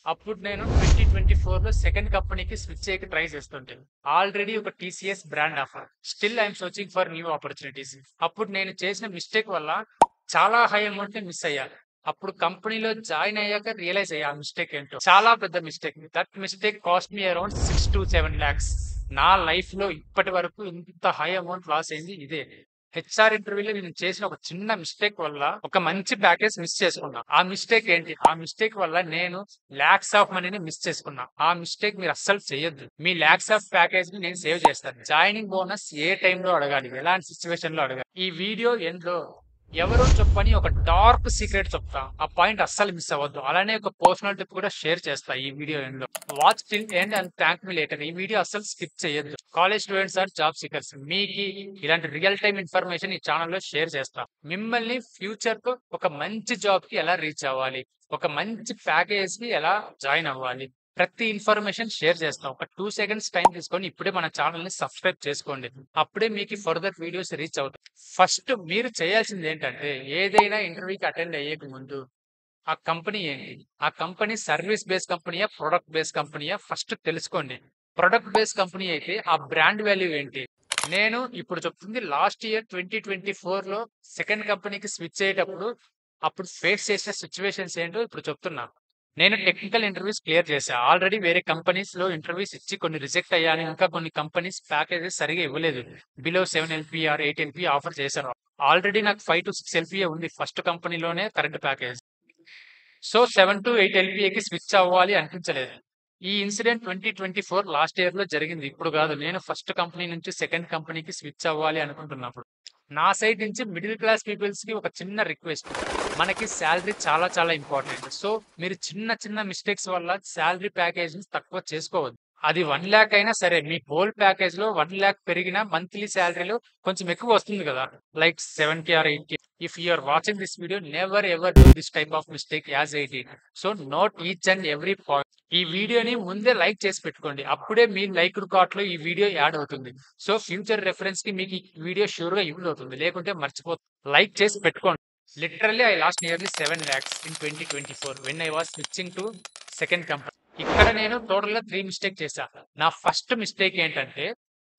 అప్పుడు నేను 2024లో సెకండ్ కంపెనీకి స్విచ్ చేయక ట్రై చేస్తుంటే ఆల్రెడీ ఒక TCS brand offer. Still I'm searching for new opportunities. అప్పుడు నేను చేసిన మిస్టేక్ వల్ల చాలా హై అమౌంట్ మిస్ అయ్యా. అప్పుడు కంపెనీలో జాయిన్ అయ్యాక రియలైజ్ అయ్యా ఆ మిస్టేక్ ఏంటో. చాలా పెద్ద mistake. That mistake cost me around 6 to 7 lakhs. నా లైఫ్ లో ఇప్పటి వరకు ఇంత హై అమౌంట్ లాస్ అయింది ఇదే. హెచ్ఆర్ ఇంటర్వ్యూలో నేను చేసిన ఒక చిన్న మిస్టేక్ వల్ల ఒక మంచి ప్యాకేజ్ మిస్ చేసుకున్నా. ఆ మిస్టేక్ ఏంటి? ఆ మిస్టేక్ వల్ల నేను లాక్స్ ఆఫ్ మనీని మిస్ చేసుకున్నా. ఆ మిస్టేక్ మీరు అస్సలు చేయొద్దు. మీ లాక్స్ ఆఫ్ ప్యాకేజ్ ని నేను సేవ్ చేస్తాను. జాయినింగ్ బోనస్ ఏ టైంలో అడగాలి, ఎలాంటి సిచ్యువేషన్ లో అడగాలి. ఈ వీడియో ఎండ్లో ఎవరో చెప్పని ఒక డార్క్ సీక్రెట్ చెప్తా. ఆ పాయింట్ అస్సలు మిస్ అవ్వద్దు. అలానే ఒక పర్సనల్ టిప్ కూడా షేర్ చేస్తా ఈ వీడియో ఎండ్ లో. Watch till end and thank me later. ఈ వీడియో అస్సలు స్కిప్ చేయొద్దు. College students or job seekers, మీకు ఇలాంటి రియల్ టైమ్ ఇన్ఫర్మేషన్ ఈ ఛానల్లో షేర్ చేస్తా. మిమ్మల్ని ఫ్యూచర్ తో ఒక మంచి జాబ్ కి ఎలా రీచ్ అవ్వాలి, ఒక మంచి ప్యాకేజ్ కి ఎలా జాయిన్ అవ్వాలి, ప్రతి ఇన్ఫర్మేషన్ షేర్ చేస్తాం. ఒక 2 seconds టైం తీసుకొని ఇప్పుడే మన ఛానల్ ని సబ్స్క్రైబ్ చేసుకోండి. అప్పుడే మీకు ఫర్దర్ వీడియోస్ రీచ్ అవుతాయి. ఫస్ట్ మీరు చేయాల్సింది ఏంటంటే, ఏదైనా ఇంటర్వ్యూకి అటెండ్ అయ్యేకి ముందు ఆ కంపెనీ ఏంటి, ఆ కంపెనీ సర్వీస్ బేస్ కంపెనీయా, ప్రొడక్ట్ బేస్ కంపెనీయా ఫస్ట్ తెలుసుకోండి. ప్రొడక్ట్ బేస్ కంపెనీ అయితే ఆ బ్రాండ్ వాల్యూ ఏంటి. నేను ఇప్పుడు చెప్తుంది లాస్ట్ ఇయర్ 2024లో సెకండ్ కంపెనీకి స్విచ్ అయ్యేటప్పుడు అప్పుడు ఫేస్ చేసిన సిచ్యువేషన్స్ ఏంటో ఇప్పుడు చెప్తున్నా. నేను టెక్నికల్ ఇంటర్వ్యూస్ క్లియర్ చేశా. ఆల్రెడీ వేరే కంపెనీస్ లో ఇంటర్వ్యూస్ ఇచ్చి కొన్ని రిజెక్ట్ అయ్యాను. ఇంకా కొన్ని కంపెనీస్ ప్యాకేజెస్ సరిగా ఇవ్వలేదు. Below 7 LPA or 8 LPA offer చేశారు. ఆల్రెడీ నాకు 5 to 6 LPA ఉంది ఫస్ట్ కంపెనీలోనే కరెంట్ ప్యాకేజ్. సో 7 to 8 LPAకి స్విచ్ అవ్వాలి అనిపించలేదు. ఈ ఇన్సిడెంట్ 2024 లాస్ట్ ఇయర్ లో జరిగింది, ఇప్పుడు కాదు. నేను ఫస్ట్ కంపెనీ నుంచి సెకండ్ కంపెనీకి స్విచ్ అవ్వాలి అనుకుంటున్నప్పుడు నా సైడ్ నుంచి మిడిల్ క్లాస్ పీపుల్స్ కి ఒక చిన్న రిక్వెస్ట్. మనకి శాలరీ చాలా చాలా ఇంపార్టెంట్. సో మీరు చిన్న చిన్న మిస్టేక్స్ వల్ల శాలరీ ప్యాకేజ్ ని తక్కువ చేసుకోవద్దు. అది 1 lakh అయినా సరే, మీ హోల్ ప్యాకేజ్ లో 1 lakh పెరిగిన మంత్లీ శాలరీలో కొంచెం ఎక్కువ వస్తుంది కదా, like 7K or 8K. If you are watching this video, never ever do this type of mistake as 18. So note each and every point. ఈ వీడియోని ముందే లైక్ చేసి పెట్టుకోండి. అప్పుడే మీ లైక్ కార్ట్ లో ఈ వీడియో యాడ్ అవుతుంది. సో ఫ్యూచర్ రెఫరెన్స్ కి మీకు ఈ వీడియో షూర్ గా యూజ్ అవుతుంది. లేకుంటే మర్చిపోతుంది. లైక్ చేసి పెట్టుకోండి. Literally I lost nearly 7 lakhs in 2024 when I was switching to second company. ఇక్కడ నేను టోటల్ గా 3 మిస్టేక్ చేశా. నా ఫస్ట్ మిస్టేక్ ఏంటంటే,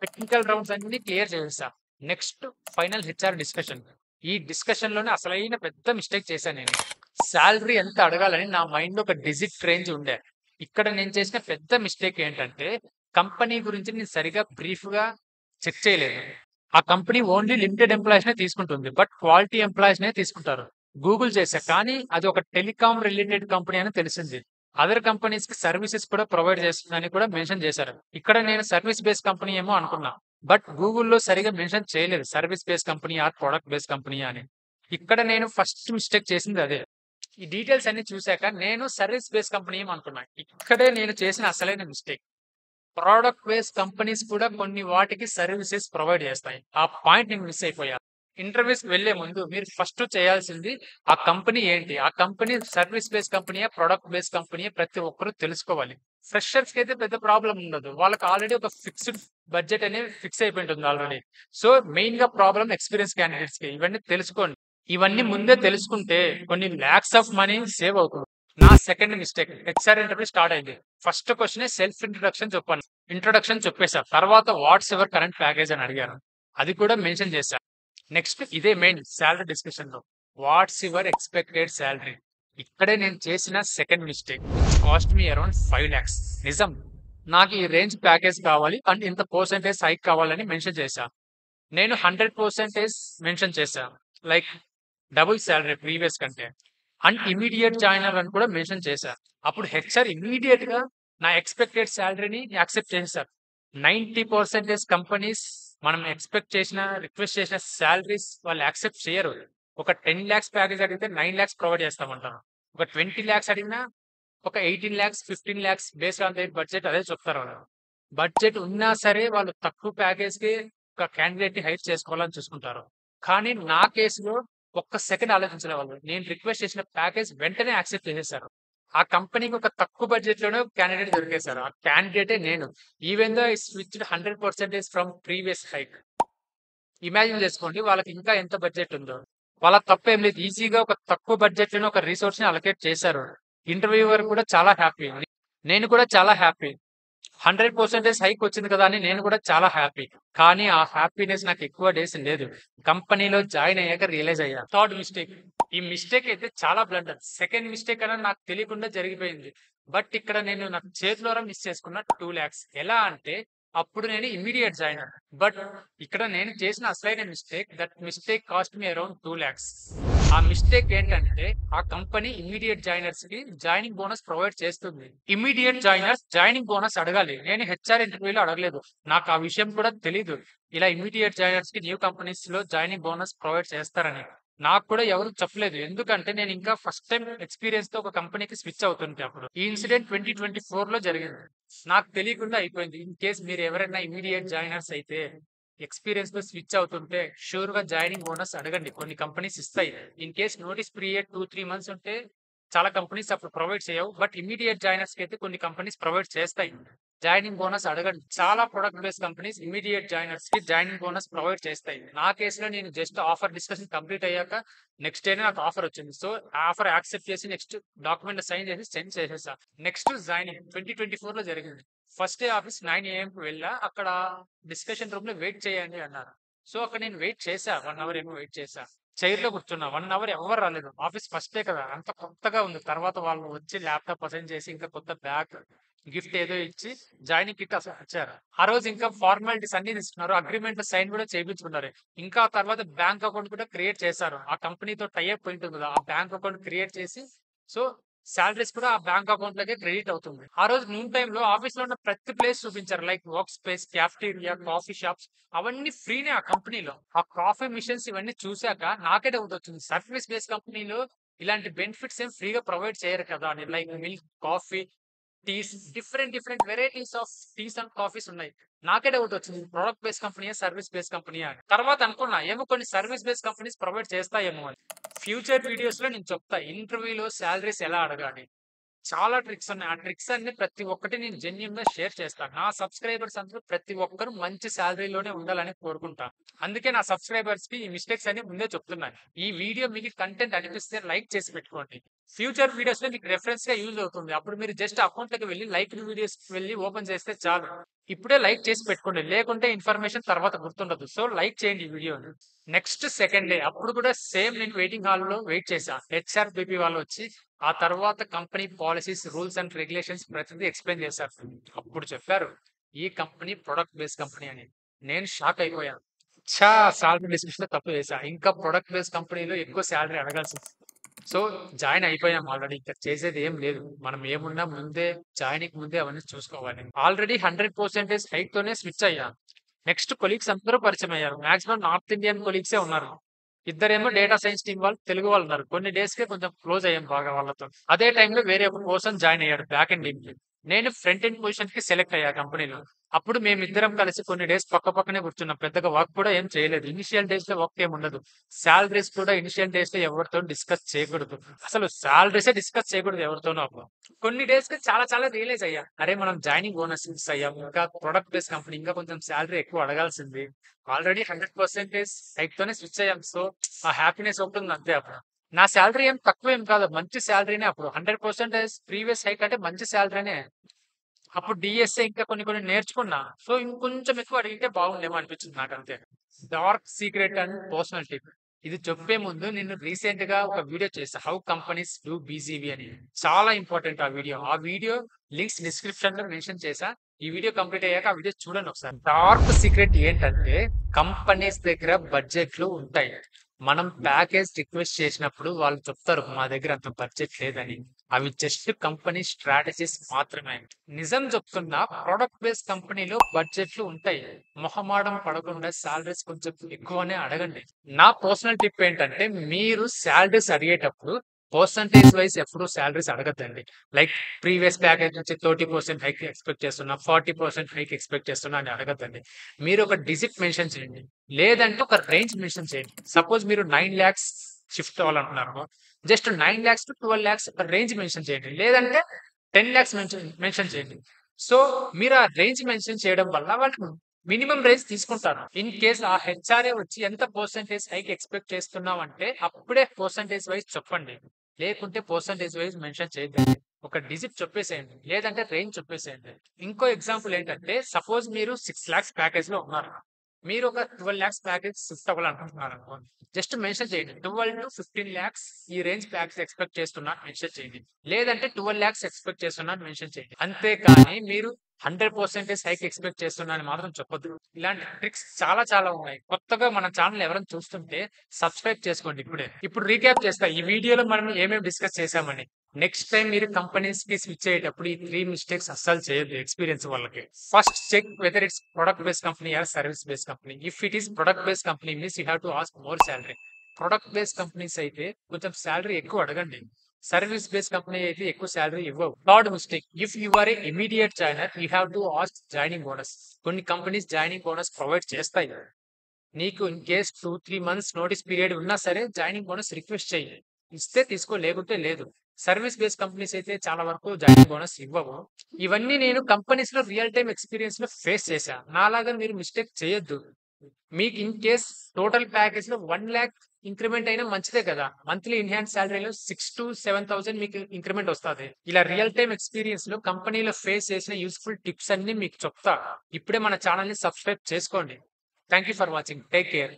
టెక్నికల్ రౌండ్స్ అన్ని క్లియర్ చేసేసా. Next final HR discussion. ఈ డిస్కషన్ లోనే అసలైన పెద్ద మిస్టేక్ చేశాను నేను. శాలరీ ఎంత అడగాలని నా మైండ్ లో ఒక డిజిట్ రేంజ్ ఉండే. ఇక్కడ నేను చేసిన పెద్ద మిస్టేక్ ఏంటంటే, కంపెనీ గురించి నేను సరిగా బ్రీఫ్ గా చెక్ చేయలేదు. ఆ కంపెనీ ఓన్లీ లిమిటెడ్ ఎంప్లాయీస్ నే తీసుకుంటుంది, బట్ క్వాలిటీ ఎంప్లాయీస్ నే తీసుకుంటారు. గూగుల్ చేశా, కానీ అది ఒక టెలికాం రిలేటెడ్ కంపెనీ అని తెలిసింది. అదర్ కంపెనీస్ కి సర్వీసెస్ కూడా ప్రొవైడ్ చేస్తుందని కూడా మెన్షన్ చేశారు. ఇక్కడ నేను సర్వీస్ బేస్ కంపెనీ ఏమో అనుకున్నా, బట్ గూగుల్లో సరిగా మెన్షన్ చేయలేదు service base company or product base company అని. ఇక్కడ నేను ఫస్ట్ మిస్టేక్ చేసింది అదే. ఈ డీటెయిల్స్ అన్ని చూశాక నేను సర్వీస్ బేస్ కంపెనీ ఏమో అనుకున్నా. ఇక్కడే నేను చేసిన అసలైన మిస్టేక్. ప్రోడక్ట్ బేస్ కంపెనీస్ కూడా కొన్ని వాటికి సర్వీసెస్ ప్రొవైడ్ చేస్తాయి. ఆ పాయింట్ నేను మిస్ అయిపోయా. ఇంటర్వ్యూస్ వెళ్లే ముందు మీరు ఫస్ట్ చేయాల్సింది ఆ కంపెనీ ఏంటి, ఆ కంపెనీ సర్వీస్ బేస్ కంపెనీయా, ప్రొడక్ట్ బేస్ కంపెనీయా, ప్రతి ఒక్కరు తెలుసుకోవాలి. ఫ్రెషర్స్ కి అయితే పెద్ద ప్రాబ్లం ఉండదు. వాళ్ళకి ఆల్రెడీ ఒక ఫిక్స్డ్ బడ్జెట్ అనేది ఫిక్స్ అయిపోయి ఉంటుంది ఆల్రెడీ. సో మెయిన్ గా ప్రాబ్లం ఎక్స్పీరియన్స్ క్యాండిడేట్స్ కి. ఇవన్నీ తెలుసుకోండి. ఇవన్నీ ముందే తెలుసుకుంటే కొన్ని లాక్స్ ఆఫ్ మనీ సేవ్ అవుతుంది. నా second mistake, HR interview start అయింది. ఫస్ట్ క్వశ్చన్ సెల్ఫ్ ఇంట్రొడక్షన్ చెప్పాను. ఇంట్రొడక్షన్ చెప్పేశా. తర్వాత వాట్స్ ఎవర్ కరెంట్ ప్యాకేజ్ అని అడిగాను. అది కూడా మెన్షన్ చేశాను. నెక్స్ట్ ఇదే మెయిన్ శాలరీ డిస్కషన్ లో, వాట్స్ యువర్ ఎక్స్పెక్టెడ్ శాలరీ. ఇక్కడే నేను చేసిన సెకండ్ మిస్టేక్, కాస్ట్ మీ అరౌండ్ 5 lakhs. నిజం, నాకు ఈ రేంజ్ ప్యాకేజ్ కావాలి అండ్ ఇంత పర్సెంటేజ్ హైక్ కావాలని మెన్షన్ చేశా. నేను 100% మెన్షన్ చేశా, లైక్ డబుల్ శాలరీ ప్రీవియస్ కంటే. అండ్ ఇమీడియట్ జాయినర్ అని కూడా మెన్షన్ చేశా. అప్పుడు హెచ్ఆర్ ఇమీడియట్ గా నా ఎక్స్పెక్టెడ్ శాలరీని యాక్సెప్ట్ చేశారు. 90% కంపెనీస్ మనం ఎక్స్పెక్ట్ చేసిన, రిక్వెస్ట్ చేసిన శాలరీస్ వాళ్ళు యాక్సెప్ట్ చేయరు. ఒక 10 lakhs ప్యాకేజ్ అడిగితే 9 lakhs ప్రొవైడ్ చేస్తామంటారు. ఒక 20 lakhs అడిగినా ఒక 18 lakhs, 15 lakhs based on their budget అదే చెప్తారు వాళ్ళు. బడ్జెట్ ఉన్నా సరే వాళ్ళు తక్కువ ప్యాకేజ్ కి ఒక క్యాండిడేట్ ని హైర్ చేసుకోవాలని చూసుకుంటారు. కానీ నా కేసులో ఒక్క సెకండ్ ఆలోచించిన వాళ్ళు, నేను రిక్వెస్ట్ చేసిన ప్యాకేజ్ వెంటనే యాక్సెప్ట్ చేసేసారు. ఆ కంపెనీకి ఒక తక్కువ బడ్జెట్ లోనే క్యాండిడేట్ దొరికేశారు. ఆ క్యాండిడేటే నేను. Even though I switched 100% from previous hike. Imagine చేసుకోండి వాళ్ళకి ఇంకా ఎంత బడ్జెట్ ఉందో. వాళ్ళ తప్పేం లేదు. ఈజీగా ఒక తక్కువ బడ్జెట్ లోనే ఒక రిసోర్స్ ని అలొకేట్ చేశారు. ఇంటర్వ్యూవర్ కూడా చాలా హ్యాపీ. నేను కూడా చాలా హ్యాపీ. 100% హైక్ వచ్చింది కదా అని నేను కూడా చాలా హ్యాపీ. కానీ ఆ హ్యాపీనెస్ నాకు ఎక్కువ డేస్ లేదు. కంపెనీలో జాయిన్ అయ్యాక రియలైజ్ అయ్యా. Third mistake. ఈ మిస్టేక్ అయితే చాలా బ్లండర్. సెకండ్ మిస్టేక్ అనేది నాకు తెలియకుండా జరిగిపోయింది. బట్ ఇక్కడ నేను నాకు చేతిలోరా మిస్ చేసుకున్న 2,00,000. ఎలా అంటే అప్పుడు నేను ఇమ్మీడియేట్ జాయినర్. బట్ ఇక్కడ నేను చేసిన అసలైన mistake, that mistake cost me around 2,00,000. ఆ మిస్టేక్ ఏంటంటే ఆ కంపెనీ ఇమ్మీడియేట్ జాయినర్స్ కి జాయినింగ్ బోనస్ ప్రొవైడ్ చేస్తుంది. ఇమ్మీడియేట్ జాయినర్స్ జాయినింగ్ బోనస్ అడగాలి. నేను హెచ్ఆర్ ఇంటర్వ్యూలో అడగలేదు. నాకు ఆ విషయం కూడా తెలీదు. ఇలా ఇమ్మీడియేట్ జాయినర్స్ కి న్యూ కంపెనీస్ లో జాయినింగ్ బోనస్ ప్రొవైడ్ చేస్తారని. నాకు కూడా ఎవరు చెప్పలేదు. ఎందుకంటే నేను ఇంకా ఫస్ట్ టైం ఎక్స్పీరియన్స్ తో ఒక కంపెనీకి స్విచ్ అవుతుంటే అప్పుడు. ఈ ఇన్సిడెంట్ 2024 లో జరిగింది. నాకు తెలియకుండా అయిపోయింది. ఇన్ కేస్ మీరు ఎవరైనా ఇమ్మీడియేట్ జాయినర్స్ అయితే ఎక్స్పీరియన్స్ తో స్విచ్ అవుతుంటే షూర్ గా జాయినింగ్ బోనస్ అడగండి. కొన్ని కంపెనీస్ ఇస్తాయి. In case notice period 2-3 months ఉంటే చాలా కంపెనీస్ అప్పుడు ప్రొవైడ్ చేయవు. బట్ ఇమ్మీడియేట్ జాయినర్స్ కి అయితే కొన్ని కంపెనీస్ ప్రొవైడ్ చేస్తాయి. జాయినింగ్ బోనస్ అడగండి. చాలా product based companies immediate joiners కి జాయినింగ్ బోనస్ ప్రొవైడ్ చేస్తాయి. నా కేసులో నేను జస్ట్ ఆఫర్ డిస్కషన్ కంప్లీట్ అయ్యాక నెక్స్ట్ డేనే నాకు ఆఫర్ వచ్చింది. సో ఆఫర్ యాక్సెప్ట్ చేసి నెక్స్ట్ డాక్యుమెంట్ సైన్ చేసి సెండ్ చేసేసా. నెక్స్ట్ జాయినింగ్ 2024 లో జరిగింది. ఫస్ట్ డే ఆఫీస్ 9 AM కి వెళ్ళా. అక్కడ డిస్కషన్ రూమ్ లో వెయిట్ చేయండి అన్నారు. సో అక్కడ నేను వెయిట్ చేశా. 1 అవర్ ఏమో వెయిట్ చేశా. చైర్ లో కూర్చున్నా. 1 అవర్ ఎవరు రాలేదు. ఆఫీస్ ఫస్ట్ డే కదా! అంత కొత్తగా ఉంది. తర్వాత వాళ్ళు వచ్చి ల్యాప్‌టాప్ అసైన్ చేసి ఇంకా కొత్త బ్యాగ్, గిఫ్ట్ ఏదో ఇచ్చి జాయినింగ్ కిట్ అసలు ఇచ్చారు. ఆ రోజు ఇంకా ఫార్మాలిటీస్ అన్ని తీసుకున్నారు. అగ్రీమెంట్ సైన్ కూడా చేయించుకున్నారు. ఇంకా తర్వాత బ్యాంక్ అకౌంట్ కూడా క్రియేట్ చేశారు. ఆ కంపెనీతో టై అప్ ఉంటుంది కదా! ఆ బ్యాంక్ అకౌంట్ క్రియేట్ చేసి సో సాలరీస్ కూడా ఆ బ్యాంక్ అకౌంట్ లోకే క్రెడిట్ అవుతుంది. ఆ రోజు నూన్ టైమ్ లో ఆఫీస్ లో ఉన్న ప్రతి ప్లేస్ చూపించారు. Like work space, cafeteria, coffee shops అవన్నీ ఫ్రీనే ఆ కంపెనీలో. ఆ కాఫీ మిషన్స్ ఇవన్నీ చూసాక నాకే డౌట్ వచ్చింది. సర్వీస్ బేస్ కంపెనీలో ఇలాంటి బెనిఫిట్స్ ఏం ఫ్రీగా ప్రొవైడ్ చేయరు కదా అని. Like milk, coffee, teas, different varieties of teas and coffees ఉన్నాయి. నాకే డౌట్ వచ్చింది. ప్రొడక్ట్ బేస్ కంపెనీయా, సర్వీస్ బేస్ కంపెనీయా అని. తర్వాత అనుకున్నా ఏమో కొన్ని సర్వీస్ బేస్ కంపెనీస్ ప్రొవైడ్ చేస్తాయేమో అని. ఫ్యూచర్ వీడియోస్ లో నేను చెప్తా ఇంటర్వ్యూలో సాలరీస్ ఎలా అడగాలి. చాలా ట్రిక్స్ ఉన్నాయి. ఆ ట్రిక్స్ అన్ని ప్రతి ఒక్కటి నేను జెన్యూన్ గా షేర్ చేస్తాను. నా సబ్స్క్రైబర్స్ అందరూ ప్రతి ఒక్కరు మంచి సాలరీలోనే ఉండాలని కోరుకుంటాను. అందుకే నా సబ్స్క్రైబర్స్ కి ఈ మిస్టేక్స్ అన్ని ముందే చెప్తున్నాను. ఈ వీడియో మీకు కంటెంట్ అనిపిస్తే లైక్ చేసి పెట్టుకోండి. ఫ్యూచర్ వీడియోస్ లో మీకు రెఫరెన్స్ గా యూజ్ అవుతుంది. అప్పుడు మీరు జస్ట్ అకౌంట్ లోకి వెళ్ళి లైక్ వీడియోస్ వెళ్ళి ఓపెన్ చేస్తే చాలు. ఇప్పుడే లైక్ చేసి పెట్టుకోండి. లేకుంటే ఇన్ఫర్మేషన్ తర్వాత గుర్తుండదు. సో లైక్ చేయండి ఈ వీడియోని. నెక్స్ట్ సెకండ్ డే అప్పుడు కూడా సేమ్ నేను వెయిటింగ్ హాల్ లో వెయిట్ చేశా. హెచ్ఆర్‌బీపీ వాళ్ళు వచ్చి ఆ తర్వాత company policies, rules and regulations ప్రతిదీ ఎక్స్‌ప్లెయిన్ చేశారు. అప్పుడు చెప్పారు ఈ కంపెనీ ప్రొడక్ట్ బేస్డ్ కంపెనీ అని. నేను షాక్ అయిపోయాను. సాలరీ డిస్కషన్ లో తప్పు చేశా. ఇంకా ప్రొడక్ట్ బేస్డ్ కంపెనీలో ఎక్కువ సాలరీ అడగాల్సింది. సో జాయిన్ అయిపోయాం ఆల్రెడీ. ఇంకా చేసేది ఏం లేదు. మనం ఏమున్నా ముందే జాయినింగ్ ముందే అవన్నీ చూసుకోవాలి. ఆల్రెడీ 100% హైక్ తోనే స్విచ్ అయ్యా. నెక్స్ట్ కొలీగ్స్ అందరూ పరిచయం అయ్యారు. మాక్సిమం నార్త్ ఇండియన్ కొలీగ్సే ఉన్నారు. ఇద్దరేమో డేటా సైన్స్ టీమ్ వాళ్ళు, తెలుగు వాళ్ళు ఉన్నారు. కొన్ని డేస్ కే కొంచెం క్లోజ్ అయ్యాం బాగా వాళ్ళతో. అదే టైంలో వేరే ఒక పర్సన్ జాయిన్ అయ్యాడు బ్యాక్ ఎండ్ టీమ్ కి. నేను ఫ్రంట్ ఎండ్ పొజిషన్ కి సెలెక్ట్ అయ్యా కంపెనీలో. అప్పుడు మేమిద్దరం కలిసి కొన్ని డేస్ పక్క పక్కనే కూర్చున్నాం. పెద్దగా వర్క్ కూడా ఏం చేయలేదు. ఇనిషియల్ డేస్ లో వర్క్ ఏమి ఉండదు. సాలరీస్ కూడా ఇనిషియల్ డేస్ లో ఎవరితో డిస్కస్ చేయకూడదు. అసలు సాలరీసే డిస్కస్ చేయకూడదు ఎవరితోనూ అప్పుడు. కొన్ని డేస్ కి చాలా చాలా రియలైజ్ అయ్యా. అరే మనం జాయినింగ్ బోనస్ మిస్ అయ్యాం. ఇంకా ప్రొడక్ట్ బేస్ కంపెనీ ఇంకా కొంచెం సాలరీ ఎక్కువ అడగాల్సింది. ఆల్రెడీ 100% హైక్ తోనే స్విచ్ అయ్యాం. సో ఆ హ్యాపీనెస్ ఒకటి ఉంది అంతే అప్పుడు. నా సాలరీ ఏం తక్కువ ఏం కాదు. మంచి సాలరీనే అప్పుడు. 100% ప్రీవియస్ హైక్ అంటే మంచి సాలరీనే. అప్పుడు డిఎస్ఏ ఇంకా కొన్ని కొన్ని నేర్చుకున్నా. సో ఇంకొంచెం ఎక్కువ అడిగితే బాగుండేమో అనిపించింది నాకంతే. Dark secret and personal tip. ఇది చెప్పే ముందు నేను రీసెంట్ గా ఒక వీడియో చేశా. హౌ కంపెనీస్ డూ బీజీవీ అని. చాలా ఇంపార్టెంట్ ఆ వీడియో. ఆ వీడియో లింక్స్ డిస్క్రిప్షన్ లో మెన్షన్ చేశా. ఈ వీడియో కంప్లీట్ అయ్యాక ఆ వీడియో చూడండి ఒకసారి. డార్క్ సీక్రెట్ ఏంటంటే కంపెనీస్ దగ్గర బడ్జెట్లు ఉంటాయి. మనం ప్యాకేజ్ రిక్వెస్ట్ చేసినప్పుడు వాళ్ళు చెప్తారు మా దగ్గర అంత బడ్జెట్ లేదని. అవి జస్ట్ కంపెనీ స్ట్రాటజీస్ మాత్రమే. నిజం చెప్తున్నా ప్రొడక్ట్ బేస్ కంపెనీలో బడ్జెట్లు ఉంటాయి. మొహమాటం పడకుండా సాలరీస్ కొంచెం ఎక్కువనే అడగండి. నా పర్సనల్ టిప్ ఏంటంటే మీరు సాలరీస్ అడిగేటప్పుడు పర్సంటేజ్ వైజ్ ఎప్పుడు సాలరీస్ అడగద్దండి. లైక్ ప్రీవియస్ ప్యాకేజ్ నుంచి 30% హైక్ ఎక్స్పెక్ట్ చేస్తున్నా, 40% హైక్ ఎక్స్పెక్ట్ చేస్తున్నా అని అడగద్దండి. మీరు ఒక డిజిట్ మెన్షన్ చేయండి. లేదంటే ఒక రేంజ్ మెన్షన్ చేయండి. సపోజ్ మీరు 9 lakhs షిఫ్ట్ అవ్వాలనుకున్నారు. జస్ట్ 9 lakhs to 12 lakhs ఒక రేంజ్ మెన్షన్ చేయండి. లేదంటే 10 lakhs మెన్షన్ చేయండి. సో మీరు ఆ రేంజ్ మెన్షన్ చేయడం వల్ల వాళ్ళు మినిమం రేంజ్ తీసుకుంటారు. ఇన్ కేస్ ఆ హెచ్ఆర్ఏ వచ్చి ఎంత పర్సెంటేజ్ హైక్ ఎక్స్పెక్ట్ చేస్తున్నావు అంటే అప్పుడే పర్సెంటేజ్ వైజ్ చెప్పండి. లేకుంటే పర్సంటేజ్ వైజ్ మెన్షన్ చేయొద్దండి. ఒక డిజిట్ చెప్పేసేయండి. లేదంటే రేంజ్ చెప్పేసేయండి. ఇంకో ఎగ్జాంపుల్ ఏంటంటే సపోజ్ మీరు 6,00,000 ప్యాకేజ్‌లో ఉన్నారు. మీరు ఒక 12,00,000 ప్యాకేజ్ షిఫ్ట్ అవ్వాలనుకుంటున్నారనుకోండి. జస్ట్ మెన్షన్ చేయండి. 12-15,00,000 ఈ రేంజ్ ప్యాకేజ్ ఎక్స్‌పెక్ట్ చేస్తున్నా అని మెన్షన్ చేయండి. లేదంటే 12,00,000 ఎక్స్‌పెక్ట్ చేస్తున్నా అని మెన్షన్ చేయండి. అంతేకాని మీరు 100% హైక్ ఎక్స్‌పెక్ట్ చేస్తున్నా అని మాత్రం చెప్పొద్దు. ఇలాంటి ట్రిక్స్ చాలా చాలా ఉన్నాయి. కొత్తగా మన ఛానెల్ ఎవరైనా చూస్తుంటే సబ్స్క్రైబ్ చేసుకోండి ఇప్పుడే. ఇప్పుడు రీక్యాప్ చేస్తా. ఈ వీడియోలో మనం ఏమేమి డిస్కస్ చేశామని. నెక్స్ట్ టైం మీరు కంపెనీస్‌కి స్విచ్ అయ్యేటప్పుడు ఈ 3 మిస్టేక్స్ అస్సలు చేయొద్దు ఎక్స్‌పీరియన్స్ వాళ్ళకి. First check whether it's product based company or service based company. If it is product based company means you have to ask more salary. Product based companies అయితే కొంచెం salary ఎక్కువ అడగండి. Service based company అయితే ఎక్కువ salary ఇవ్వవు. Third mistake, if you are a immediate joiner you have to ask joining bonus. కొన్ని companies joining bonus provide చేస్తాయి. నీకు in case 2-3 months notice period ఉన్నా సరే జాయినింగ్ బోనస్ రిక్వెస్ట్ చెయ్యి. ఇస్తే తీసుకో లేకుంటే లేదు. సర్వీస్ బేస్డ్ కంపెనీస్ అయితే చాలా వరకు జాయినింగ్ బోనస్ ఇవ్వవు. ఇవన్నీ నేను కంపెనీస్ లో రియల్ టైమ్ ఎక్స్పీరియన్స్ లో ఫేస్ చేశా. నాలాగా మీరు మిస్టేక్ చేయొద్దు. మీకు ఇన్ కేస్ టోటల్ ప్యాకేజ్ లో 1,00,000 ఇంక్రిమెంట్ అయినా మంచిదే కదా. మంత్లీ ఇన్హాన్స్ సాలరీలో 6,000-7,000 మీకు ఇంక్రిమెంట్ వస్తుంది. ఇలా రియల్ టైమ్ ఎక్స్పీరియన్స్ లో కంపెనీలో ఫేస్ చేసిన యూస్ఫుల్ టిప్స్ అన్ని మీకు చెప్తా. ఇప్పుడే మన ఛానల్ ని సబ్స్క్రైబ్ చేసుకోండి. Thank you for watching. Take care.